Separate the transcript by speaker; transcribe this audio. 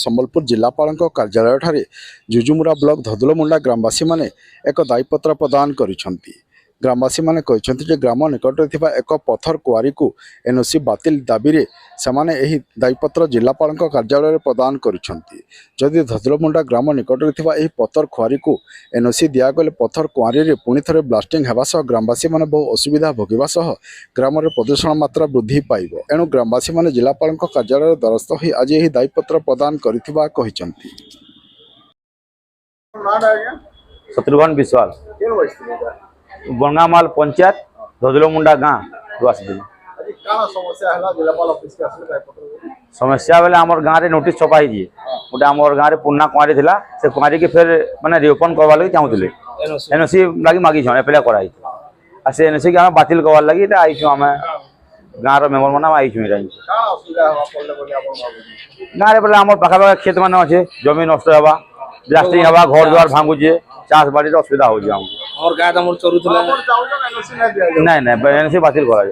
Speaker 1: ସମ୍ବଲପୁର ଜିଲ୍ଲାପାଳଙ୍କ କାର୍ଯ୍ୟାଳୟଠାରେ ଜୁଜୁମୁରା ବ୍ଲକ ଧଦୁଲମୁଣ୍ଡା ଗ୍ରାମବାସୀ ମାନେ ଏକ ଦାୟୀପତ୍ର ପ୍ରଦାନ କରିଛନ୍ତି। ଗ୍ରାମବାସୀମାନେ କହିଛନ୍ତି ଯେ ଗ୍ରାମ ନିକଟରେ ଥିବା ଏକ ପଥର କୁଆରୀକୁ ଏନ୍ଓସି ବାତିଲ ଦାବିରେ ସେମାନେ ଏହି ଦାୟୀପତ୍ର ଜିଲ୍ଲାପାଳଙ୍କ କାର୍ଯ୍ୟାଳୟରେ ପ୍ରଦାନ କରିଛନ୍ତି। ଯଦି ଧଦୁଲମୁଣ୍ଡା ଗ୍ରାମ ନିକଟରେ ଥିବା ଏହି ପଥର କୁଆରୀକୁ ଏନ୍ଓସି ଦିଆଗଲେ ପଥର କୁଆରୀରେ ପୁଣି ଥରେ ବ୍ଲାଷ୍ଟିଂ ହେବା ସହ ଗ୍ରାମବାସୀମାନେ ବହୁ ଅସୁବିଧା ଭୋଗିବା ସହ ଗ୍ରାମରେ ପ୍ରଦୂଷଣ ମାତ୍ରା ବୃଦ୍ଧି ପାଇବ। ଏଣୁ ଗ୍ରାମବାସୀମାନେ ଜିଲ୍ଲାପାଳଙ୍କ କାର୍ଯ୍ୟାଳୟରେ ଦ୍ୱାରସ୍ଥ ହୋଇ ଆଜି ଏହି ଦାୟୀପତ୍ର ପ୍ରଦାନ କରିଥିବା କହିଛନ୍ତି।
Speaker 2: शत्रुघ्न विश्वाल बंगामाल पंचायत धदुलमुंडा गाँ समस्या बेले आमर गाँव में नोटिस छपाई गोटे आम गाँव में पुराना कुआरी थी से कुआरी के फिर मैंने रिओपन करवा लगी चाहूले एनओसी लगी मागिछ एप्लाई कराई से एनओसी के आम बातिल करवार लगी आईचु आम गाँव मेम्बर मैंने आईचु गाँव में बोले आम पाखापाखा खेत मान अच्छे जमी नष्ट हवा ब्लास्टिंग हवा घर द्वार भांगुचे चाष बाड़ी असुविधा हो ना एनओसी बातिल करा